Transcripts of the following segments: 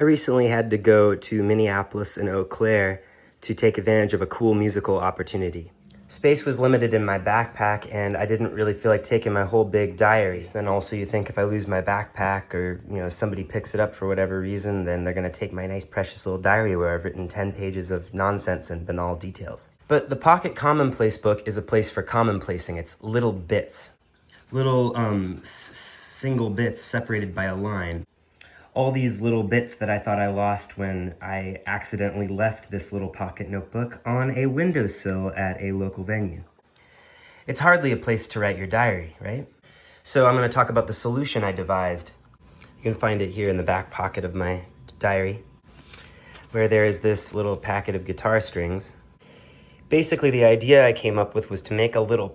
I recently had to go to Minneapolis and Eau Claire to take advantage of a cool musical opportunity. Space was limited in my backpack and I didn't really feel like taking my whole big diary. Then also you think if I lose my backpack or somebody picks it up for whatever reason, then they're gonna take my nice precious little diary where I've written 10 pages of nonsense and banal details. But the Pocket Commonplace book is a place for commonplacing. It's little bits. Little single bits separated by a line. All these little bits that I thought I lost when I accidentally left this little pocket notebook on a windowsill at a local venue. It's hardly a place to write your diary, right? So I'm going to talk about the solution I devised. You can find it here in the back pocket of my diary, where there is this little packet of guitar strings. Basically, the idea I came up with was to make a little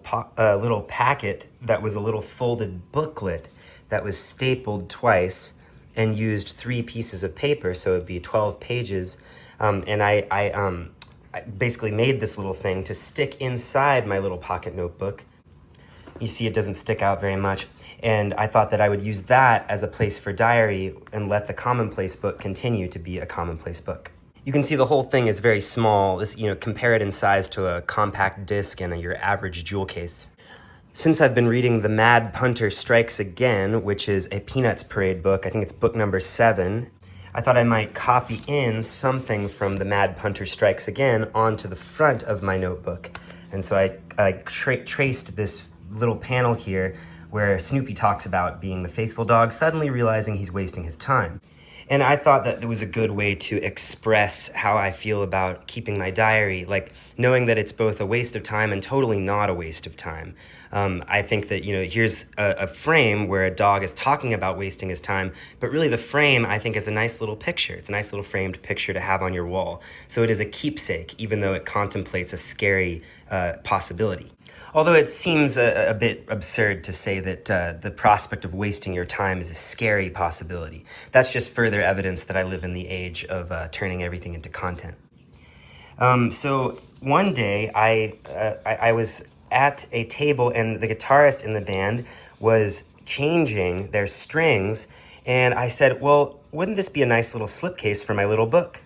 packet that was a little folded booklet that was stapled twice and used 3 pieces of paper, so it'd be 12 pages. And I basically made this little thing to stick inside my little pocket notebook. You see it doesn't stick out very much. And I thought that I would use that as a place for diary and let the commonplace book continue to be a commonplace book. You can see the whole thing is very small. This, compare it in size to a compact disc and your average jewel case. Since I've been reading The Mad Punter Strikes Again, which is a Peanuts Parade book, I think it's book number 7, I thought I might copy in something from The Mad Punter Strikes Again onto the front of my notebook. And so I traced this little panel here where Snoopy talks about being the faithful dog, suddenly realizing he's wasting his time. And I thought that it was a good way to express how I feel about keeping my diary, like knowing that it's both a waste of time and totally not a waste of time. I think that, here's a frame where a dog is talking about wasting his time, but really the frame, I think, is a nice little picture. It's a nice little framed picture to have on your wall. So it is a keepsake, even though it contemplates a scary possibility. Although it seems a bit absurd to say that the prospect of wasting your time is a scary possibility. That's just further evidence that I live in the age of turning everything into content. So one day I was at a table and the guitarist in the band was changing their strings, and I said, well, wouldn't this be a nice little slipcase for my little book?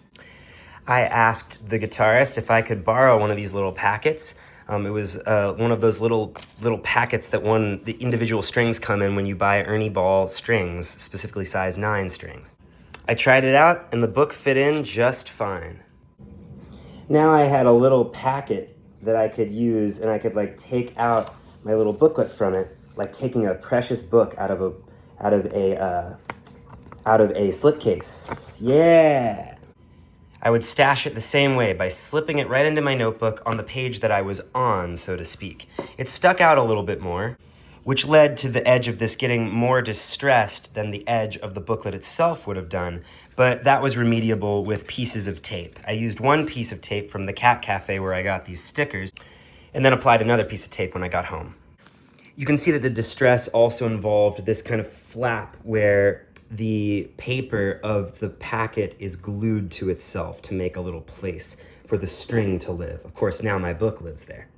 I asked the guitarist if I could borrow one of these little packets. It was one of those little packets that the individual strings come in when you buy Ernie Ball strings, specifically size 9 strings. I tried it out and the book fit in just fine. Now I had a little packet that I could use and I could take out my little booklet from it, like taking a precious book out of a slipcase. Yeah! I would stash it the same way, by slipping it right into my notebook on the page that I was on, so to speak. It stuck out a little bit more, which led to the edge of this getting more distressed than the edge of the booklet itself would have done, but that was remediable with pieces of tape. I used one piece of tape from the Cat Cafe where I got these stickers, and then applied another piece of tape when I got home. You can see that the distress also involved this kind of flap where the paper of the packet is glued to itself to make a little place for the string to live. Of course, now my book lives there.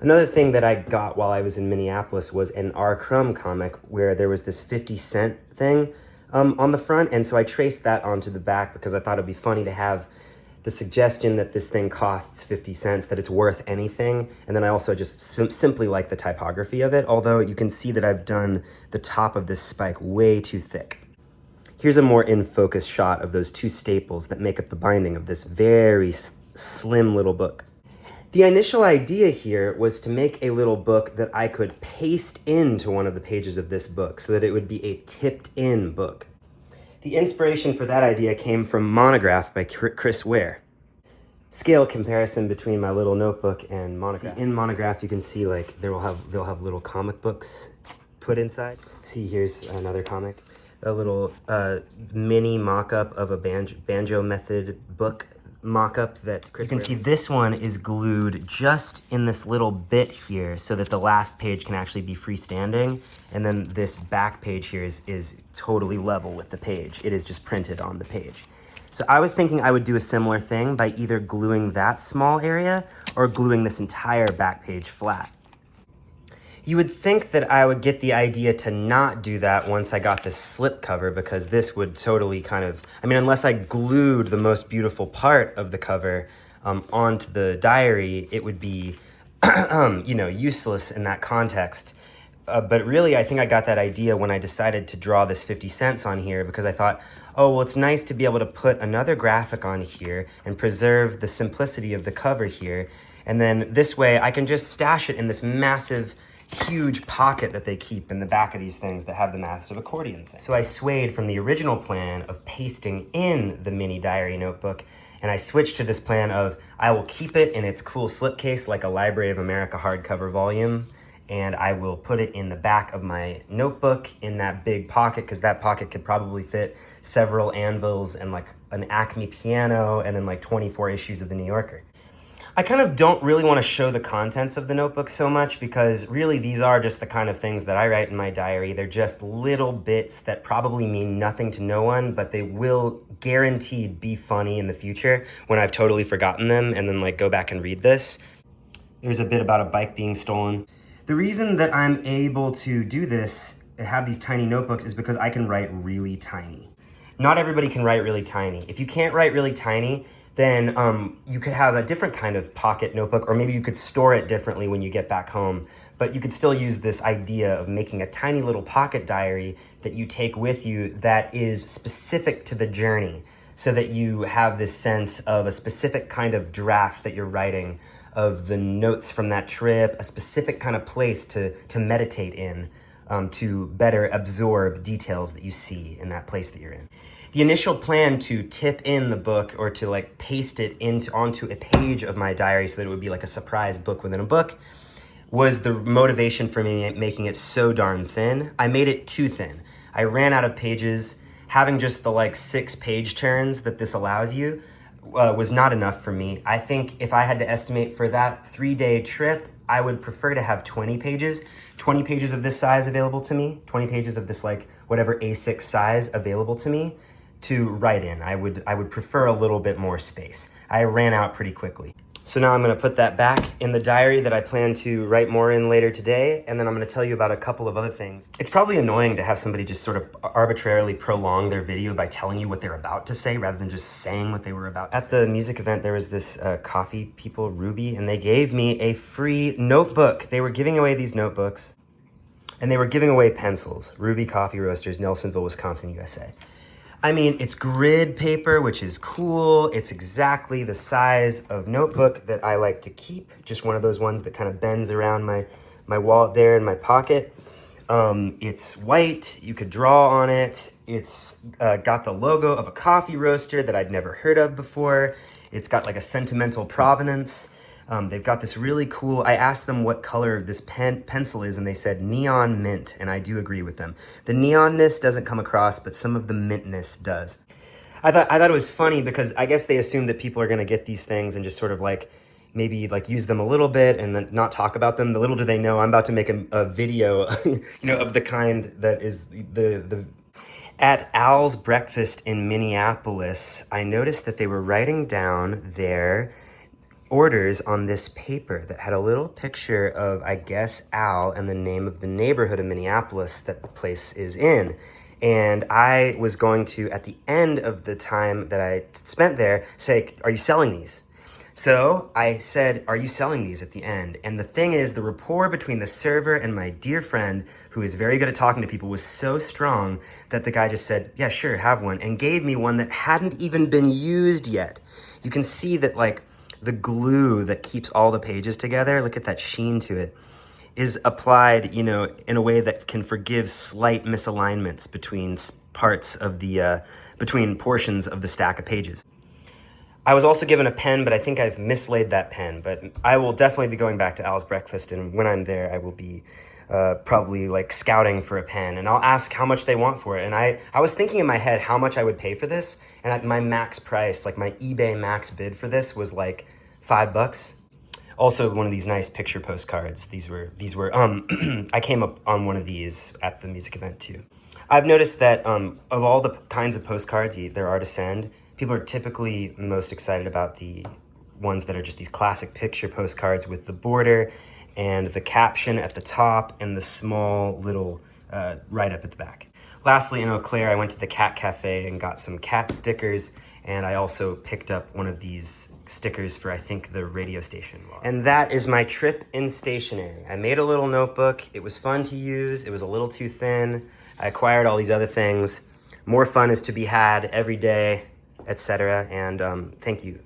Another thing that I got while I was in Minneapolis was an R. Crumb comic where there was this 50-cent thing on the front, and so I traced that onto the back because I thought it'd be funny to have the suggestion that this thing costs 50 cents, that it's worth anything. And then I also just simply like the typography of it, although you can see that I've done the top of this spike way too thick. Here's a more in-focus shot of those 2 staples that make up the binding of this very slim little book. The initial idea here was to make a little book that I could paste into one of the pages of this book so that it would be a tipped-in book. The inspiration for that idea came from Monograph by Chris Ware. Scale comparison between my little notebook and Monograph. See, in Monograph, you can see they'll have little comic books put inside. See, here's another comic, a little mini mock-up of a banjo method book mock-up that Chris Ware. You can see this one is glued just in this little bit here so that the last page can actually be freestanding, and then this back page here is totally level with the page. It is just printed on the page. So I was thinking I would do a similar thing by either gluing that small area or gluing this entire back page flat. You would think that I would get the idea to not do that once I got this slip cover, because this would totally kind of, I mean, unless I glued the most beautiful part of the cover onto the diary, it would be, you know, useless in that context. But really, I think I got that idea when I decided to draw this 50 cents on here, because I thought, oh, well, it's nice to be able to put another graphic on here and preserve the simplicity of the cover here. And then this way, I can just stash it in this massive, huge pocket that they keep in the back of these things that have the massive accordion thing. So I swayed from the original plan of pasting in the mini diary notebook, and I switched to this plan of I will keep it in its cool slipcase like a Library of America hardcover volume, and I will put it in the back of my notebook in that big pocket, because that pocket could probably fit several anvils and like an Acme piano and then like 24 issues of the New Yorker. I kind of don't really want to show the contents of the notebook so much, because really these are just the kind of things that I write in my diary. They're just little bits that probably mean nothing to no one, but they will guaranteed be funny in the future when I've totally forgotten them and then like go back and read this. There's a bit about a bike being stolen. The reason that I'm able to do this, have these tiny notebooks, is because I can write really tiny. Not everybody can write really tiny. If you can't write really tiny, then you could have a different kind of pocket notebook, or maybe you could store it differently when you get back home. But you could still use this idea of making a tiny little pocket diary that you take with you that is specific to the journey, so that you have this sense of a specific kind of draft that you're writing of the notes from that trip, a specific kind of place to meditate in, to better absorb details that you see in that place that you're in. The initial plan to tip in the book, or to like paste it onto a page of my diary so that it would be like a surprise book within a book, was the motivation for me making it so darn thin. I made it too thin. I ran out of pages. Having just the like 6 page turns that this allows you was not enough for me. I think if I had to estimate for that 3-day trip, I would prefer to have 20 pages. 20 pages of this size available to me, 20 pages of this like whatever A6 size available to me to write in. I would prefer a little bit more space. I ran out pretty quickly. So now I'm gonna put that back in the diary that I plan to write more in later today, and then I'm gonna tell you about a couple of other things. It's probably annoying to have somebody just sort of arbitrarily prolong their video by telling you what they're about to say rather than just saying what they were about to say. At the music event, there was this coffee people, Ruby, and they gave me a free notebook. They were giving away these notebooks, and they were giving away pencils. Ruby Coffee Roasters, Nelsonville, Wisconsin, USA. I mean, it's grid paper, which is cool. It's exactly the size of notebook that I like to keep. Just one of those ones that kind of bends around my wallet there in my pocket. It's white, you could draw on it. It's got the logo of a coffee roaster that I'd never heard of before. It's got like a sentimental provenance. They've got this really cool, I asked them what color this pencil is, and they said neon mint, and I do agree with them. The neonness doesn't come across, but some of the mintness does. I thought it was funny because I guess they assume that people are gonna get these things and just sort of like, maybe like use them a little bit and then not talk about them. The little do they know, I'm about to make a video, you know, of the kind that is the At Al's Breakfast in Minneapolis, I noticed that they were writing down their orders on this paper that had a little picture of, I guess, Al and the name of the neighborhood of Minneapolis that the place is in. And I was going to, at the end of the time that I spent there, say, are you selling these? So I said, are you selling these at the end? And the thing is, the rapport between the server and my dear friend, who is very good at talking to people, was so strong that the guy just said, yeah, sure, have one, and gave me one that hadn't even been used yet. You can see that like the glue that keeps all the pages together, look at that sheen to it, is applied, you know, in a way that can forgive slight misalignments between parts of the, between portions of the stack of pages. I was also given a pen, but I think I've mislaid that pen, but I will definitely be going back to Al's Breakfast, and when I'm there, I will be probably like scouting for a pen, and I'll ask how much they want for it. And I was thinking in my head how much I would pay for this, and at my max price, like my eBay max bid for this was like $5. Also, one of these nice picture postcards. These were I came up on one of these at the music event too. I've noticed that of all the kinds of postcards there are to send, people are typically most excited about the ones that are just these classic picture postcards with the border and the caption at the top, and the small little write-up at the back. Lastly, in Eau Claire, I went to the Cat Cafe and got some cat stickers, and I also picked up one of these stickers for, I think, the radio station. And that is my trip in stationery. I made a little notebook. It was fun to use. It was a little too thin. I acquired all these other things. More fun is to be had every day, etc. And thank you.